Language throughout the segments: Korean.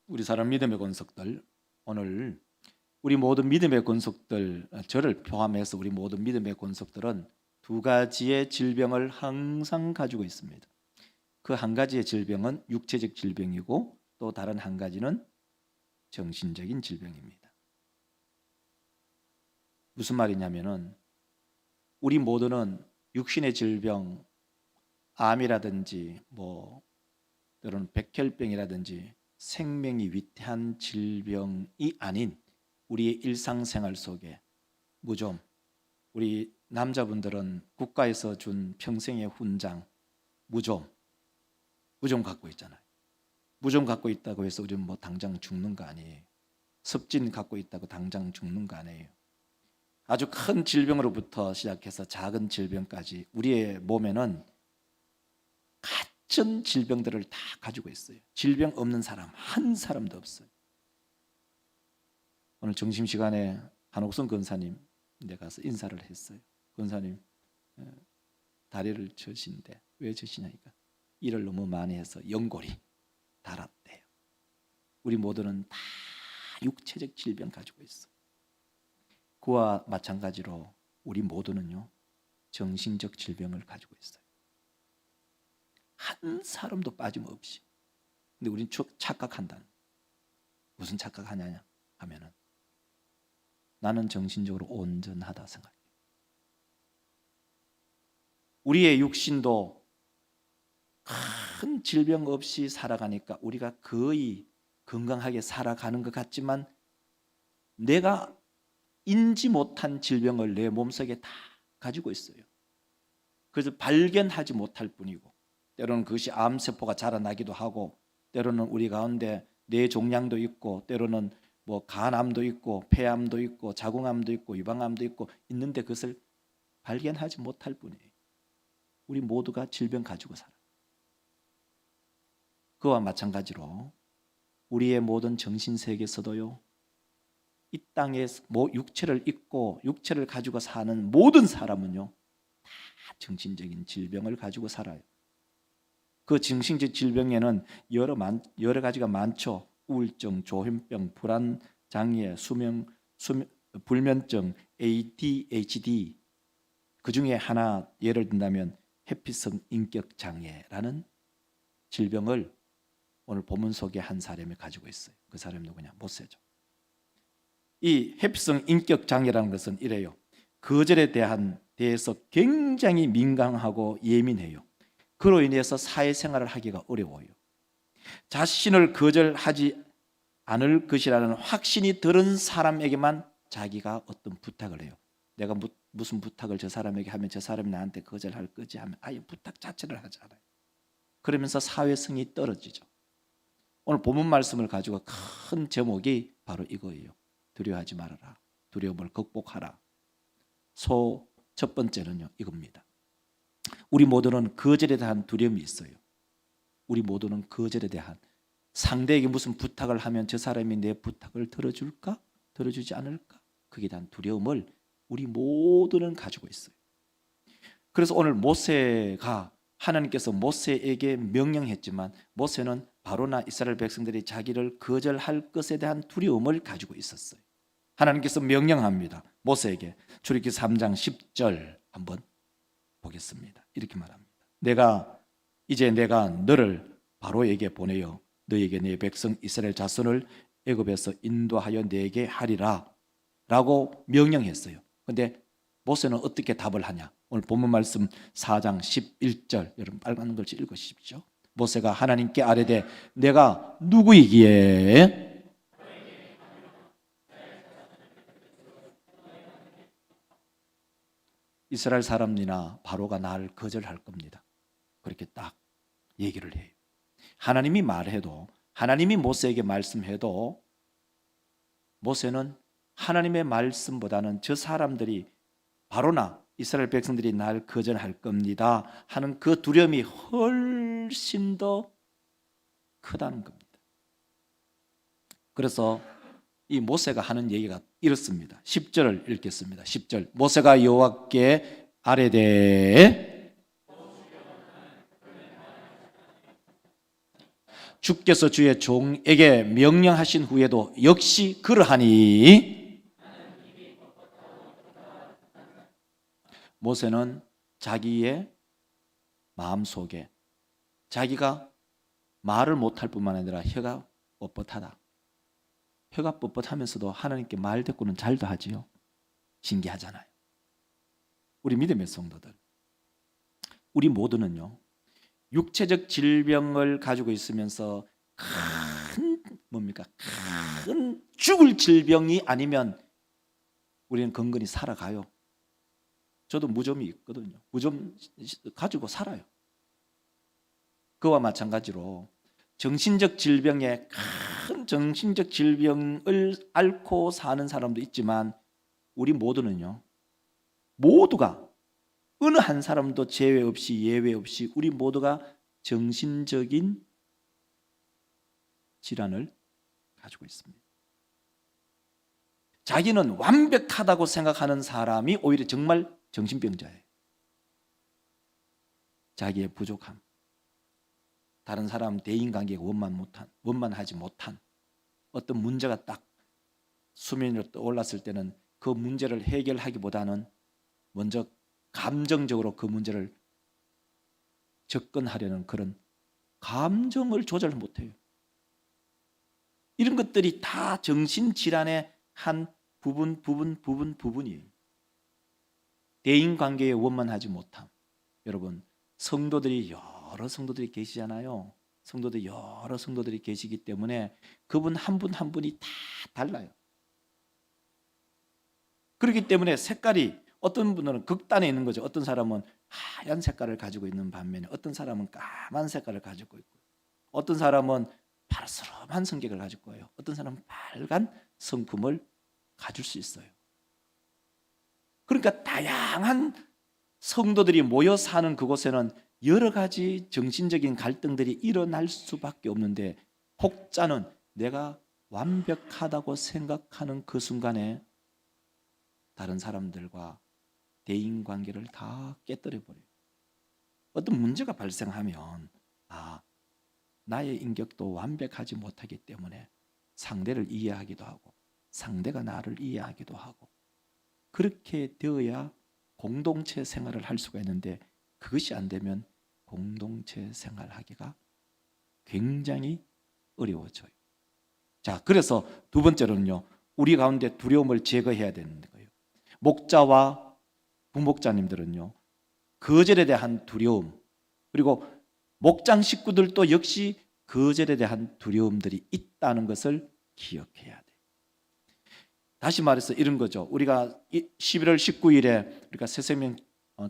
우리 사람 믿음의 권속들, 오늘 우리 모든 믿음의 권속들, 저를 포함해서 우리 모든 믿음의 권속들은 두 가지의 질병을 항상 가지고 있습니다. 그 한 가지의 질병은 육체적 질병이고 또 다른 한 가지는 정신적인 질병입니다. 무슨 말이냐면은 우리 모두는 육신의 질병, 암이라든지 또는 백혈병이라든지 생명이 위태한 질병이 아닌 우리의 일상생활 속에 무좀, 우리 남자분들은 국가에서 준 평생의 훈장 무좀 갖고 있잖아요. 무좀 갖고 있다고 해서 우리는 당장 죽는 거 아니에요. 습진 갖고 있다고 당장 죽는 거 아니에요. 아주 큰 질병으로부터 시작해서 작은 질병까지 우리의 몸에는 같은 질병들을 다 가지고 있어요. 질병 없는 사람 한 사람도 없어요. 오늘 점심시간에 한옥선 권사님 가서 인사를 했어요. 권사님 다리를 젖신데 왜 젖시냐니까 일을 너무 많이 해서 연골이 닳았대요. 우리 모두는 다 육체적 질병 가지고 있어요. 그와 마찬가지로 우리 모두는요 정신적 질병을 가지고 있어요. 한 사람도 빠짐없이. 근데 우리는 착각한다. 무슨 착각하냐 하면은 나는 정신적으로 온전하다 생각해요. 우리의 육신도 큰 질병 없이 살아가니까 우리가 거의 건강하게 살아가는 것 같지만 내가 인지 못한 질병을 내 몸속에 다 가지고 있어요. 그래서 발견하지 못할 뿐이고 때로는 그것이 암세포가 자라나기도 하고 때로는 우리 가운데 뇌종양도 있고 때로는 간암도 있고 폐암도 있고 자궁암도 있고 유방암도 있고 있는데 그것을 발견하지 못할 뿐이에요. 우리 모두가 질병 가지고 살아요. 그와 마찬가지로 우리의 모든 정신세계에서도요 이 땅에 육체를 입고 육체를 가지고 사는 모든 사람은요 다 정신적인 질병을 가지고 살아요. 그 정신적 질병에는 여러 가지가 많죠. 우울증, 조현병, 불안장애, 불면증, ADHD. 그 중에 하나 예를 든다면 회피성 인격장애라는 질병을 오늘 본문 속에 한 사람이 가지고 있어요. 그 사람이 누구냐? 모세죠. 이 회피성 인격장애라는 것은 이래요. 거절에 대해서 굉장히 민감하고 예민해요. 그로 인해서 사회생활을 하기가 어려워요. 자신을 거절하지 않을 것이라는 확신이 들은 사람에게만 자기가 어떤 부탁을 해요. 내가 무슨 부탁을 저 사람에게 하면 저 사람이 나한테 거절할 거지 하면 아예 부탁 자체를 하지 않아요. 그러면서 사회성이 떨어지죠. 오늘 본문 말씀을 가지고 큰 제목이 바로 이거예요. 두려워하지 말아라. 두려움을 극복하라. 첫 번째는요 이겁니다. 우리 모두는 거절에 대한 두려움이 있어요. 우리 모두는 거절에 대한 상대에게 무슨 부탁을 하면 저 사람이 내 부탁을 들어줄까? 들어주지 않을까? 그에 대한 두려움을 우리 모두는 가지고 있어요. 그래서 오늘 모세가 하나님께서 모세에게 명령했지만 모세는 바로나 이스라엘 백성들이 자기를 거절할 것에 대한 두려움을 가지고 있었어요. 하나님께서 명령합니다. 모세에게 출애굽기 3장 10절 한번 보겠습니다. 이렇게 말합니다. 내가 너를 바로에게 보내어 너에게 내 백성 이스라엘 자손을 애굽에서 인도하여 내게 하리라 라고 명령했어요. 그런데 모세는 어떻게 답을 하냐? 오늘 본문 말씀 4장 11절 여러분 빨간 글씨 읽으십시오. 모세가 하나님께 아뢰되 내가 누구이기에 이스라엘 사람이나 바로가 나를 거절할 겁니다. 그렇게 딱 얘기를 해요. 하나님이 말해도 하나님이 모세에게 말씀해도 모세는 하나님의 말씀보다는 저 사람들이 바로나 이스라엘 백성들이 날 거절할 겁니다 하는 그 두려움이 훨씬 더 크다는 겁니다. 그래서 이 모세가 하는 얘기가 이렇습니다. 10절을 읽겠습니다. 10절 모세가 여호와께 아뢰되 주께서 주의 종에게 명령하신 후에도 역시 그러하니 모세는 자기의 마음속에 자기가 말을 못할 뿐만 아니라 혀가 뻣뻣하다. 혀가 뻣뻣하면서도 하나님께 말 대꾸는 잘도 하지요. 신기하잖아요. 우리 믿음의 성도들, 우리 모두는요, 육체적 질병을 가지고 있으면서 큰 죽을 질병이 아니면 우리는 건강히 살아가요. 저도 무좀이 있거든요. 무좀 가지고 살아요. 그와 마찬가지로 정신적 질병에 큰 정신적 질병을 앓고 사는 사람도 있지만 우리 모두는요, 모두가 어느 한 사람도 제외 없이 예외 없이 우리 모두가 정신적인 질환을 가지고 있습니다. 자기는 완벽하다고 생각하는 사람이 오히려 정말 정신병자예요. 자기의 부족함, 다른 사람 대인관계가 원만하지 못한 어떤 문제가 딱 수면 위로 떠올랐을 때는 그 문제를 해결하기보다는 먼저 감정적으로 그 문제를 접근하려는 그런 감정을 조절 못해요. 이런 것들이 다 정신질환의 한 부분이에요. 대인관계에 원만하지 못함. 여러분, 여러 성도들이 계시잖아요. 여러 성도들이 계시기 때문에 그분 한 분 한 분이 다 달라요. 그렇기 때문에 색깔이 어떤 분들은 극단에 있는 거죠. 어떤 사람은 하얀 색깔을 가지고 있는 반면에 어떤 사람은 까만 색깔을 가지고 있고, 어떤 사람은 파르스름한 성격을 가지고 있고요. 어떤 사람은 빨간 성품을 가질 수 있어요. 그러니까 다양한 성도들이 모여 사는 그곳에는 여러 가지 정신적인 갈등들이 일어날 수밖에 없는데, 혹자는 내가 완벽하다고 생각하는 그 순간에 다른 사람들과 대인관계를 다 깨뜨려 버려요. 어떤 문제가 발생하면 나의 인격도 완벽하지 못하기 때문에 상대를 이해하기도 하고 상대가 나를 이해하기도 하고, 그렇게 되어야 공동체 생활을 할 수가 있는데, 그것이 안 되면 공동체 생활하기가 굉장히 어려워져요. 자, 그래서 두 번째로는요, 우리 가운데 두려움을 제거해야 되는 거예요. 목자와 부목자님들은요, 거절에 대한 두려움, 그리고 목장 식구들도 역시 거절에 대한 두려움들이 있다는 것을 기억해야 돼요. 다시 말해서 이런 거죠. 우리가 11월 19일에 우리가 새생명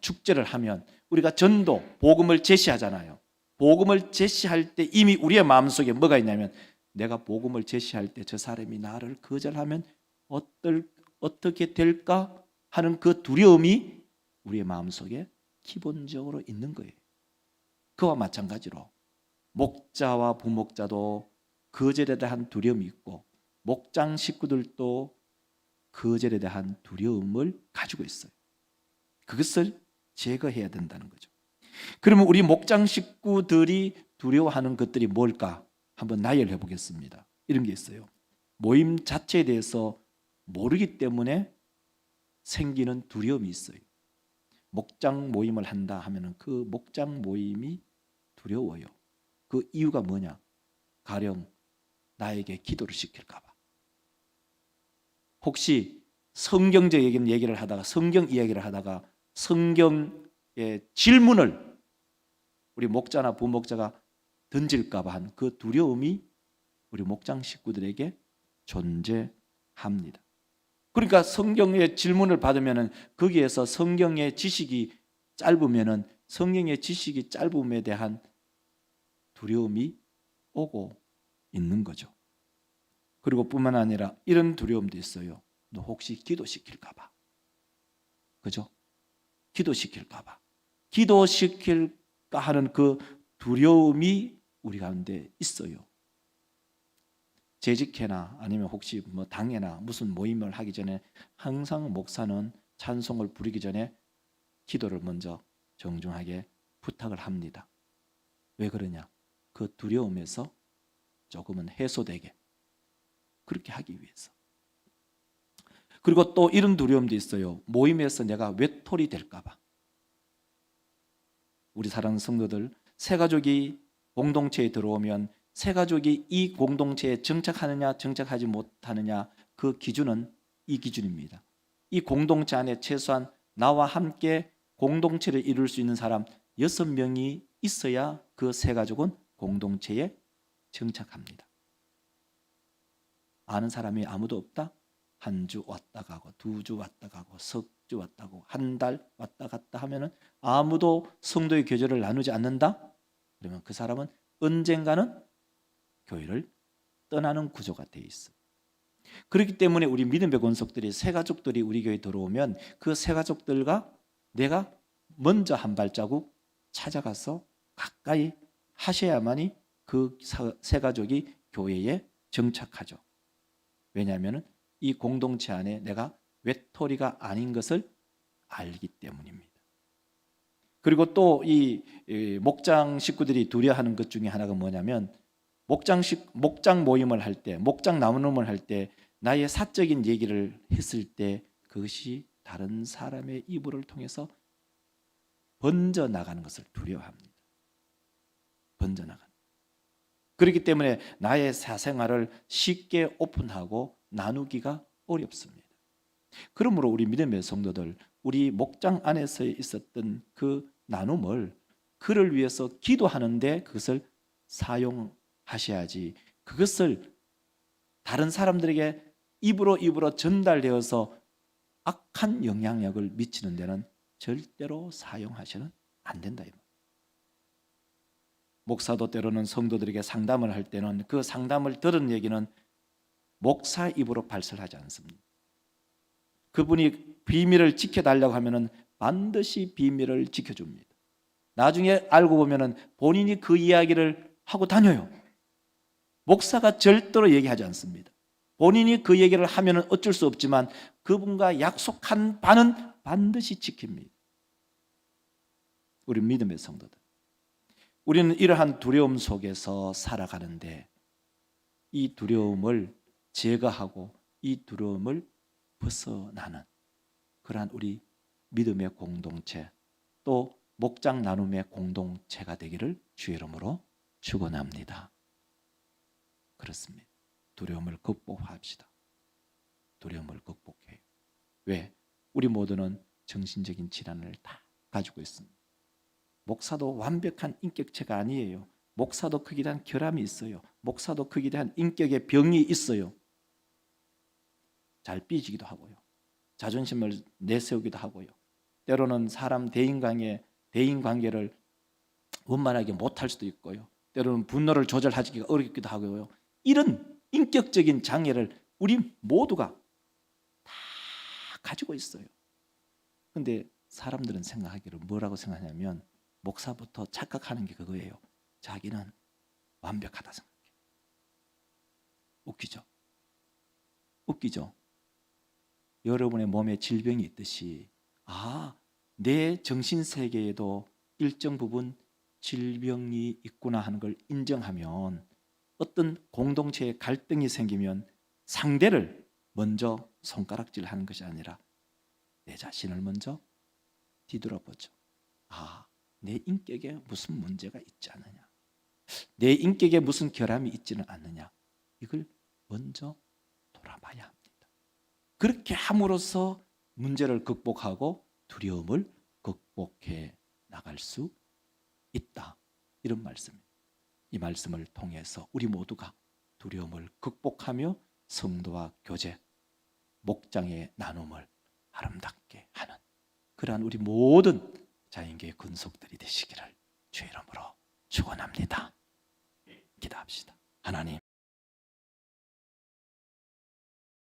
축제를 하면 우리가 전도, 복음을 제시하잖아요. 복음을 제시할 때 이미 우리의 마음속에 뭐가 있냐면, 내가 복음을 제시할 때 저 사람이 나를 거절하면 어떻게 될까 하는 그 두려움이 우리의 마음속에 기본적으로 있는 거예요. 그와 마찬가지로 목자와 부목자도 거절에 대한 두려움이 있고, 목장 식구들도 거절에 대한 두려움을 가지고 있어요. 그것을 제거해야 된다는 거죠. 그러면 우리 목장 식구들이 두려워하는 것들이 뭘까? 한번 나열해 보겠습니다. 이런 게 있어요. 모임 자체에 대해서 모르기 때문에 생기는 두려움이 있어요. 목장 모임을 한다 하면 그 목장 모임이 두려워요. 그 이유가 뭐냐? 가령 나에게 기도를 시킬까 봐. 혹시 성경적인 얘기를 하다가, 성경 이야기를 하다가 성경의 질문을 우리 목자나 부목자가 던질까 봐 한 그 두려움이 우리 목장 식구들에게 존재합니다. 그러니까 성경의 질문을 받으면 거기에서 성경의 지식이 짧으면 성경의 지식이 짧음에 대한 두려움이 오고 있는 거죠. 그리고 뿐만 아니라 이런 두려움도 있어요. 너 혹시 기도시킬까 봐. 그죠? 기도시킬까 봐. 기도시킬까 하는 그 두려움이 우리 가운데 있어요. 재직회나 아니면 혹시 당회나 무슨 모임을 하기 전에 항상 목사는 찬송을 부르기 전에 기도를 먼저 정중하게 부탁을 합니다. 왜 그러냐? 그 두려움에서 조금은 해소되게 그렇게 하기 위해서. 그리고 또 이런 두려움도 있어요. 모임에서 내가 외톨이 될까 봐. 우리 사랑하는 성도들, 새가족이 공동체에 들어오면 새가족이 이 공동체에 정착하느냐 정착하지 못하느냐, 그 기준은 이 기준입니다. 이 공동체 안에 최소한 나와 함께 공동체를 이룰 수 있는 사람 6명이 있어야 그 새가족은 공동체에 정착합니다. 아는 사람이 아무도 없다? 한 주 왔다 가고, 2주 왔다 가고, 석 주 왔다 가고, 한 달 왔다 갔다 하면은 아무도 성도의 교제를 나누지 않는다? 그러면 그 사람은 언젠가는 교회를 떠나는 구조가 되어 있어요. 그렇기 때문에 우리 믿음의 권속들이, 새가족들이 우리 교회에 들어오면 그 새가족들과 내가 먼저 한 발자국 찾아가서 가까이 하셔야만이 그 새가족이 교회에 정착하죠. 왜냐하면 이 공동체 안에 내가 외톨이가 아닌 것을 알기 때문입니다. 그리고 또 이 목장 식구들이 두려워하는 것 중에 하나가 뭐냐면, 목장 모임을 할 때, 목장 나눔을 할 때 나의 사적인 얘기를 했을 때 그것이 다른 사람의 입을 통해서 번져 나가는 것을 두려워합니다. 번져 나가는. 그렇기 때문에 나의 사생활을 쉽게 오픈하고 나누기가 어렵습니다. 그러므로 우리 믿음의 성도들, 우리 목장 안에서 있었던 그 나눔을 그를 위해서 기도하는데 그것을 사용하셔야지, 그것을 다른 사람들에게 입으로 전달되어서 악한 영향력을 미치는 데는 절대로 사용하셔는 안 된다. 목사도 때로는 성도들에게 상담을 할 때는 그 상담을 들은 얘기는 목사 입으로 발설하지 않습니다. 그분이 비밀을 지켜달라고 하면은 반드시 비밀을 지켜줍니다. 나중에 알고 보면은 본인이 그 이야기를 하고 다녀요. 목사가 절대로 얘기하지 않습니다. 본인이 그 얘기를 하면은 어쩔 수 없지만 그분과 약속한 바는 반드시 지킵니다. 우리 믿음의 성도들, 우리는 이러한 두려움 속에서 살아가는데 이 두려움을 제거하고 이 두려움을 벗어나는 그러한 우리 믿음의 공동체, 또 목장 나눔의 공동체가 되기를 주의 이름으로 축원합니다. 그렇습니다. 두려움을 극복합시다. 두려움을 극복해요. 왜? 우리 모두는 정신적인 질환을 다 가지고 있습니다. 목사도 완벽한 인격체가 아니에요. 목사도 거기에 대한 결함이 있어요. 목사도 거기에 대한 인격의 병이 있어요. 잘 삐지기도 하고요. 자존심을 내세우기도 하고요. 때로는 사람 대인 관계를 원만하게 못할 수도 있고요. 때로는 분노를 조절하기가 어렵기도 하고요. 이런 인격적인 장애를 우리 모두가 다 가지고 있어요. 그런데 사람들은 생각하기를 뭐라고 생각하냐면, 목사부터 착각하는 게 그거예요. 자기는 완벽하다 생각해. 웃기죠? 여러분의 몸에 질병이 있듯이 내 정신세계에도 일정 부분 질병이 있구나 하는 걸 인정하면, 어떤 공동체에 갈등이 생기면 상대를 먼저 손가락질하는 것이 아니라 내 자신을 먼저 뒤돌아보죠. 내 인격에 무슨 문제가 있지 않느냐, 내 인격에 무슨 결함이 있지는 않느냐, 이걸 먼저 돌아봐야 합니다. 그렇게 함으로써 문제를 극복하고 두려움을 극복해 나갈 수 있다. 이런 말씀입니다. 이 말씀을 통해서 우리 모두가 두려움을 극복하며 성도와 교제, 목장의 나눔을 아름답게 하는 그러한 우리 모든 자연계의 근속들이 되시기를 주의 이름으로 축원합니다. 기도합시다. 하나님,